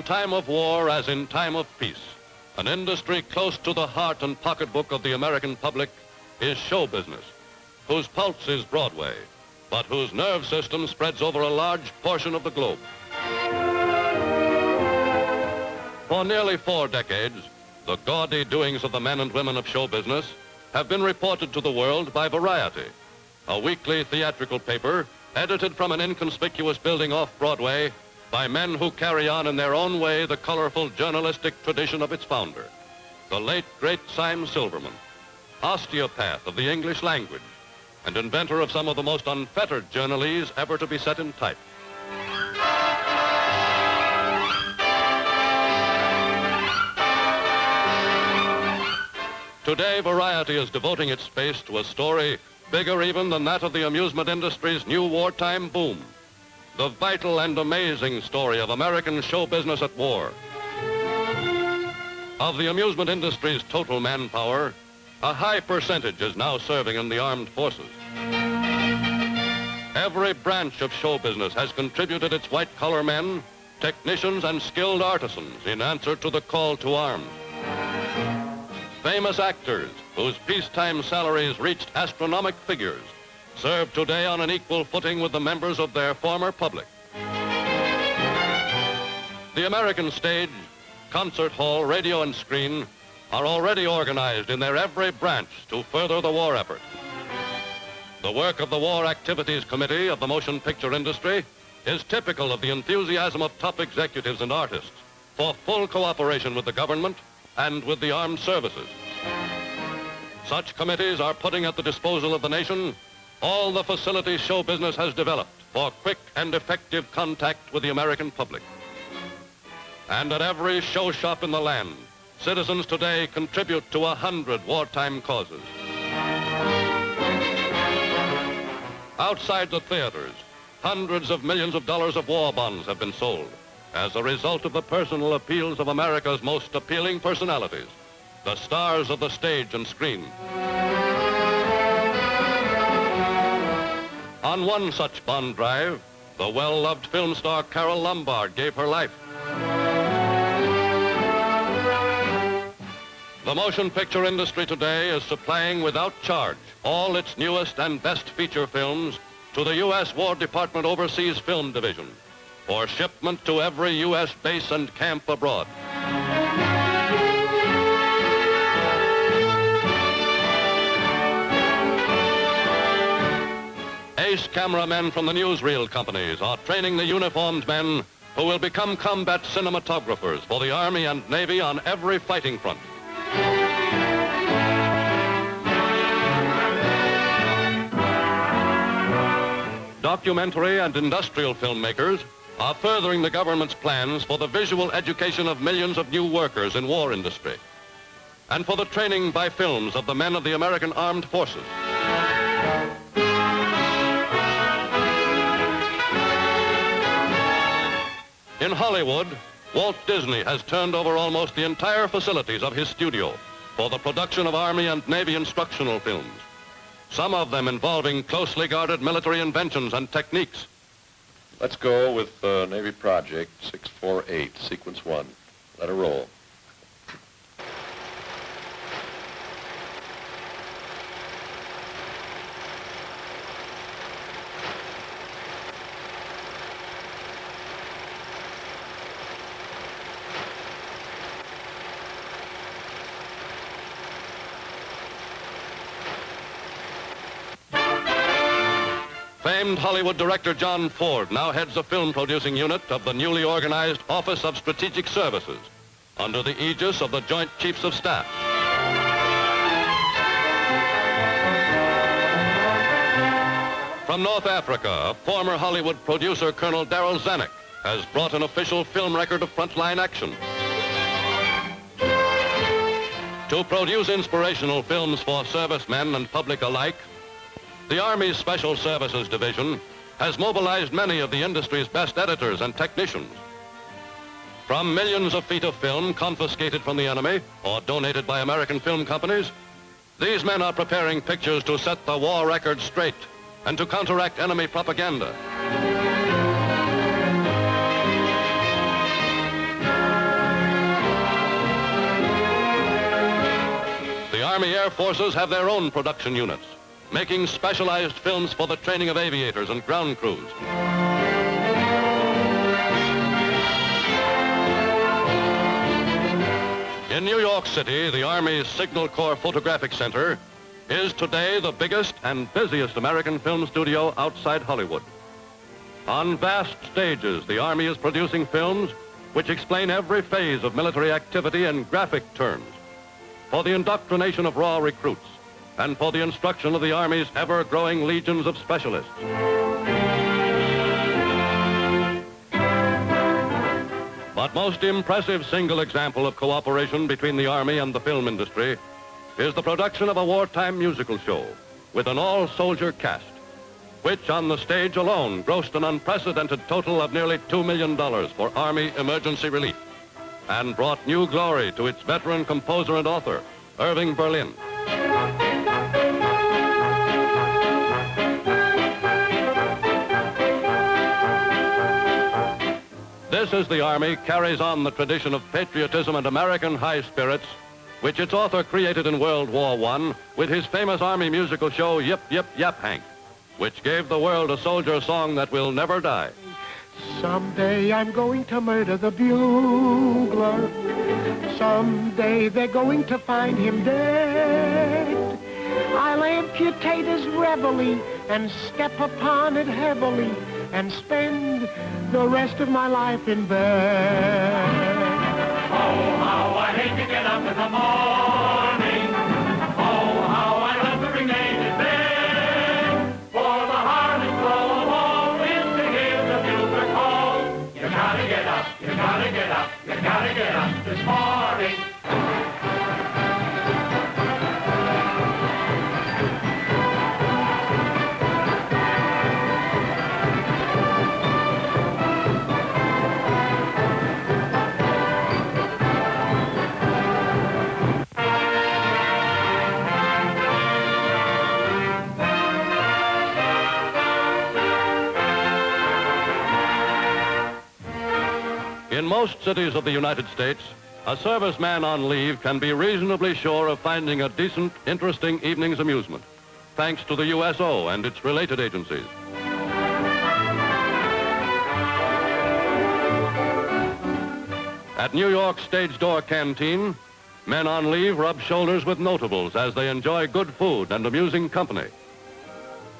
time of war as in time of peace, an industry close to the heart and pocketbook of the American public is show business, whose pulse is Broadway, but whose nerve system spreads over a large portion of the globe. For nearly 4 decades, the gaudy doings of the men and women of show business have been reported to the world by Variety, a weekly theatrical paper edited from an inconspicuous building off Broadway by men who carry on in their own way the colorful journalistic tradition of its founder, the late, great Syme Silverman, osteopath of the English language and inventor of some of the most unfettered journalese ever to be set in type. Today, Variety is devoting its space to a story bigger even than that of the amusement industry's new wartime boom. The vital and amazing story of American show business at war. Of the amusement industry's total manpower, a high percentage is now serving in the armed forces. Every branch of show business has contributed its white-collar men, technicians, and skilled artisans in answer to the call to arms. Famous actors, whose peacetime salaries reached astronomical figures, serve today on an equal footing with the members of their former public. The American stage, concert hall, radio, and screen are already organized in their every branch to further the war effort. The work of the War Activities Committee of the motion picture industry is typical of the enthusiasm of top executives and artists for full cooperation with the government and with the armed services. Such committees are putting at the disposal of the nation all the facilities show business has developed for quick and effective contact with the American public. And at every show shop in the land, citizens today contribute to 100 wartime causes. Outside the theaters, hundreds of millions of dollars of war bonds have been sold as a result of the personal appeals of America's most appealing personalities, the stars of the stage and screen. On one such bond drive, the well-loved film star Carole Lombard gave her life. The motion picture industry today is supplying without charge all its newest and best feature films to the U.S. War Department Overseas Film Division for shipment to every U.S. base and camp abroad. Ace cameramen from the newsreel companies are training the uniformed men who will become combat cinematographers for the Army and Navy on every fighting front. Documentary and industrial filmmakers are furthering the government's plans for the visual education of millions of new workers in war industry and for the training by films of the men of the American Armed Forces. In Hollywood, Walt Disney has turned over almost the entire facilities of his studio for the production of Army and Navy instructional films, some of them involving closely guarded military inventions and techniques. Let's go with Navy Project 648, Sequence 1. Let her roll. Famed Hollywood director John Ford now heads the film-producing unit of the newly organized Office of Strategic Services under the aegis of the Joint Chiefs of Staff. From North Africa, a former Hollywood producer, Colonel Darryl Zanuck, has brought an official film record of frontline action. To produce inspirational films for servicemen and public alike, the Army's Special Services Division has mobilized many of the industry's best editors and technicians. From millions of feet of film confiscated from the enemy or donated by American film companies, these men are preparing pictures to set the war record straight and to counteract enemy propaganda. air forces have their own production units, making specialized films for the training of aviators and ground crews. In New York City, the Army's Signal Corps Photographic Center is today the biggest and busiest American film studio outside Hollywood. On vast stages, the Army is producing films which explain every phase of military activity in graphic terms, for the indoctrination of raw recruits, and for the instruction of the Army's ever-growing legions of specialists. But most impressive single example of cooperation between the Army and the film industry is the production of a wartime musical show with an all-soldier cast, which on the stage alone grossed an unprecedented total of nearly $2 million for Army emergency relief and brought new glory to its veteran composer and author, Irving Berlin. This as the Army carries on the tradition of patriotism and American high spirits, which its author created in World War I with his famous Army musical show, Yip, Yip, Yap, Hank, which gave the world a soldier song that will never die. Someday I'm going to murder the bugler. Someday they're going to find him dead. I'll amputate his reveille and step upon it heavily and spend the rest of my life in bed. Oh, how I hate to get up in the morning. Oh, how I love to remain in bed. For the hardest blow of all is to hear the bugler call. You gotta get up, you gotta get up, you gotta get up this morning. In most cities of the United States, a serviceman on leave can be reasonably sure of finding a decent, interesting evening's amusement, thanks to the USO and its related agencies. At New York's Stage Door Canteen, men on leave rub shoulders with notables as they enjoy good food and amusing company.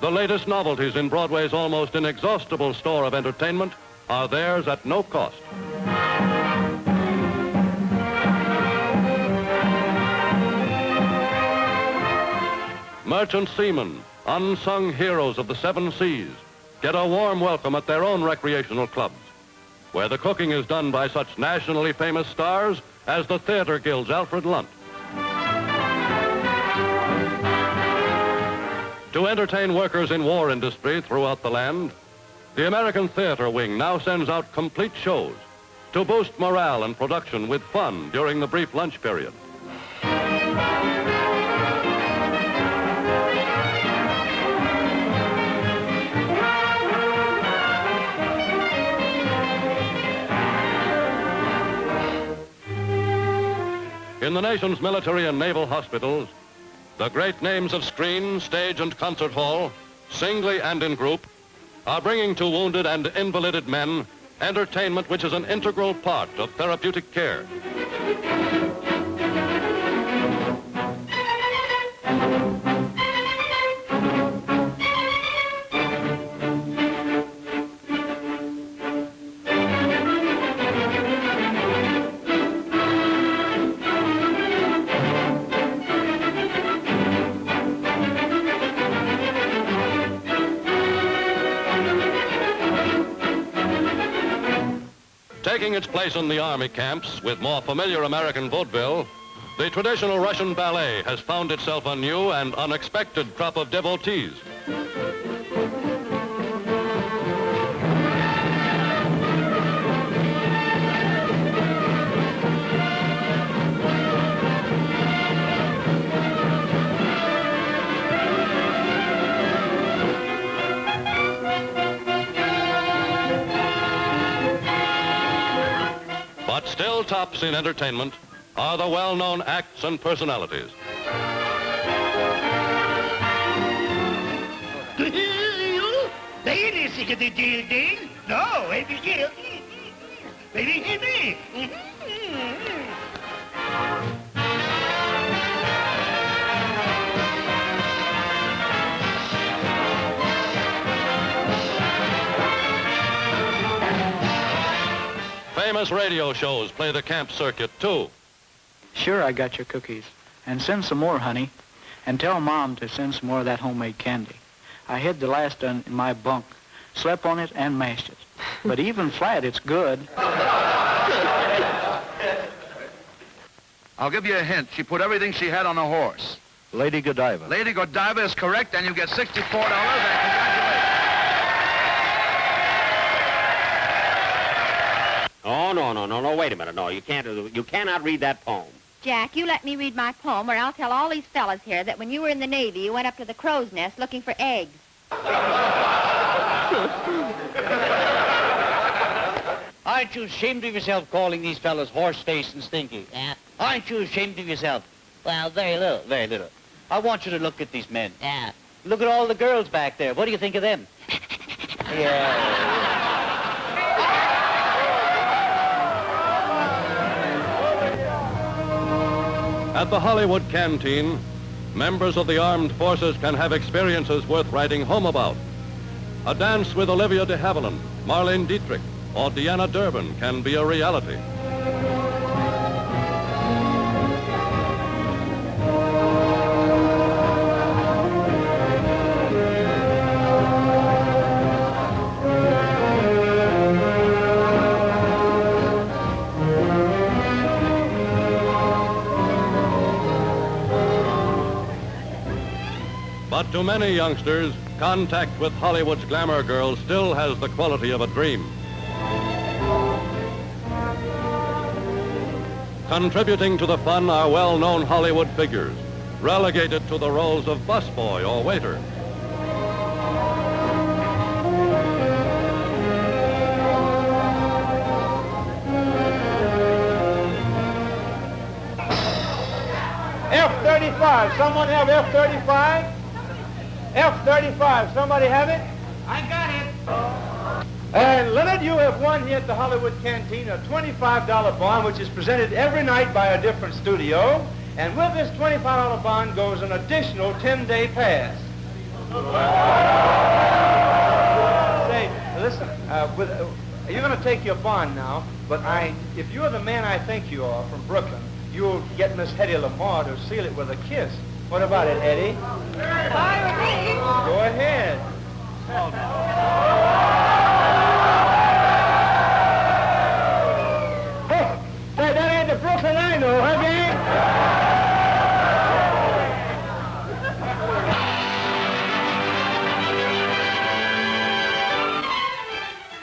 The latest novelties in Broadway's almost inexhaustible store of entertainment are theirs at no cost. Merchant seamen, unsung heroes of the seven seas, get a warm welcome at their own recreational clubs, where the cooking is done by such nationally famous stars as the Theater Guild's Alfred Lunt. To entertain workers in war industry throughout the land, the American Theater Wing now sends out complete shows to boost morale and production with fun during the brief lunch period. In the nation's military and naval hospitals, the great names of screen, stage, and concert hall, singly and in group, are bringing to wounded and invalided men entertainment which is an integral part of therapeutic care. Taking its place in the Army camps with more familiar American vaudeville, the traditional Russian ballet has found itself a new and unexpected crop of devotees. But still tops in entertainment are the well-known acts and personalities. Lady, sick-a-dee-dee-dee. No, baby, yeah. Baby, hit me. Famous radio shows play the camp circuit, too. Sure, I got your cookies. And send some more, honey. And tell Mom to send some more of that homemade candy. I hid the last one in my bunk, slept on it, and mashed it. But even flat, it's good. I'll give you a hint. She put everything she had on a horse. Lady Godiva. Lady Godiva is correct, and you get $64, and congratulations. Oh, no, wait a minute. No, you cannot read that poem. Jack, you let me read my poem, or I'll tell all these fellas here that when you were in the Navy, you went up to the crow's nest looking for eggs. Aren't you ashamed of yourself calling these fellas horse-faced and stinky? Yeah. Aren't you ashamed of yourself? Well, very little. Very little. I want you to look at these men. Yeah. Look at all the girls back there. What do you think of them? Yeah. At the Hollywood Canteen, members of the armed forces can have experiences worth writing home about. A dance with Olivia de Havilland, Marlene Dietrich, or Deanna Durbin can be a reality. But to many youngsters, contact with Hollywood's glamour girls still has the quality of a dream. Contributing to the fun are well-known Hollywood figures, relegated to the roles of busboy or waiter. F-35, someone have F-35? F-35, somebody have it? I got it. And Leonard, you have won here at the Hollywood Canteen a $25 bond, which is presented every night by a different studio. And with this $25 bond goes an additional 10-day pass. Say, listen, you're going to take your bond now, but if you're the man I think you are from Brooklyn, you'll get Miss Hetty Lamar to seal it with a kiss. What about it, Eddie? Go ahead. Hey, that ain't the Brooklyn I know, huh, gang?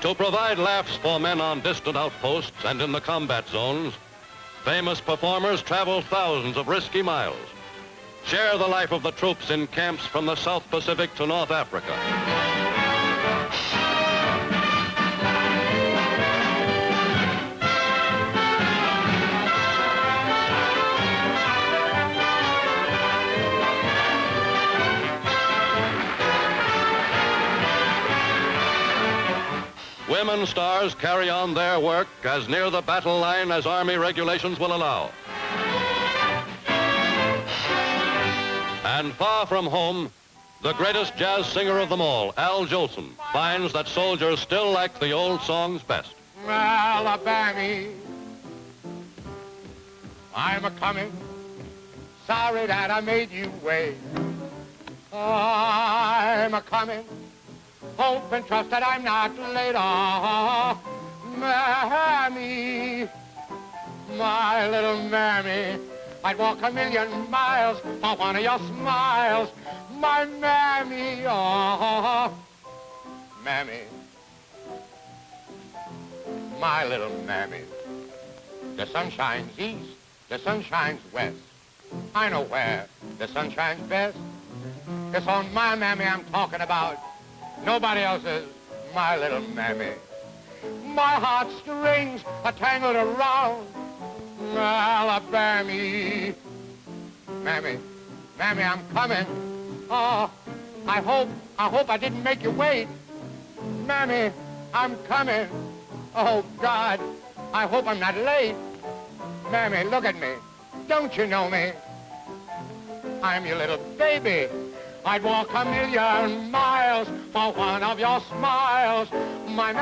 To provide laughs for men on distant outposts and in the combat zones, famous performers travel thousands of risky miles. Share the life of the troops in camps from the South Pacific to North Africa. Women stars carry on their work as near the battle line as Army regulations will allow. And far from home, the greatest jazz singer of them all, Al Jolson, finds that soldiers still like the old songs best. Alabama, I'm a-coming. Sorry that I made you wait. I'm a-coming. Hope and trust that I'm not late. Oh, Mammy, my little Mammy, I'd walk a million miles for one of your smiles. My Mammy, oh, Mammy, my little Mammy. The sun shines east, the sun shines west. I know where the sun shines best. It's on my Mammy I'm talking about. Nobody else's, my little Mammy. My heartstrings are tangled around Alabama. Mammy, Mammy, I'm coming. Oh, I hope I didn't make you wait. Mammy, I'm coming. Oh, God, I hope I'm not late. Mammy, look at me. Don't you know me? I'm your little baby. I'd walk 1,000,000 miles for one of your smiles. My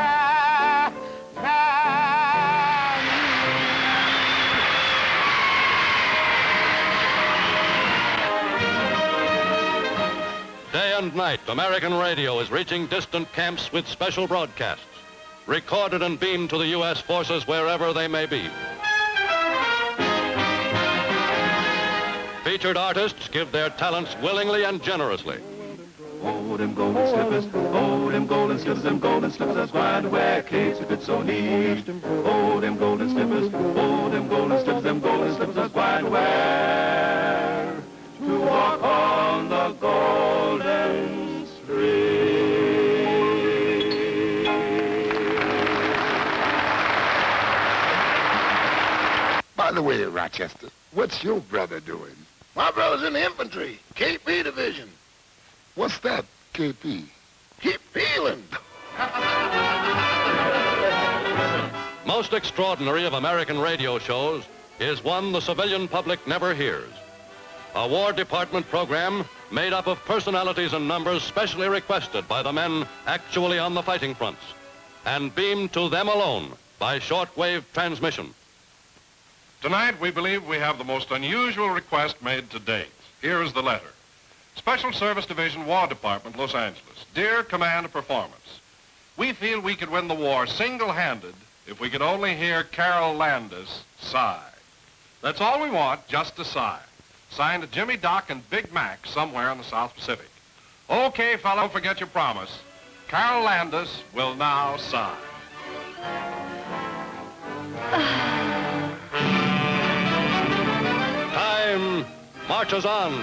Day and night, American radio is reaching distant camps with special broadcasts, recorded and beamed to the U.S. forces wherever they may be. Featured artists give their talents willingly and generously. Oh, them golden slippers, oh, them golden slippers, that's why to wear capes if it's so neat. Oh, them golden slippers, oh, them golden slippers, that's why to wear. To walk on the golden street. By the way, Rochester, what's your brother doing? My brother's in the infantry, KP division. What's that, KP? Keep peeling. Most extraordinary of American radio shows is one the civilian public never hears. A War Department program made up of personalities and numbers specially requested by the men actually on the fighting fronts and beamed to them alone by shortwave transmission. Tonight, we believe we have the most unusual request made to date. Here is the letter. Special Service Division, War Department, Los Angeles. Dear Command of Performance, we feel we could win the war single-handed if we could only hear Carol Landis sigh. That's all we want, just a sigh. Signed to Jimmy, Doc, and Big Mac somewhere in the South Pacific. Okay, fella, don't forget your promise. Carol Landis will now sigh. Time marches on.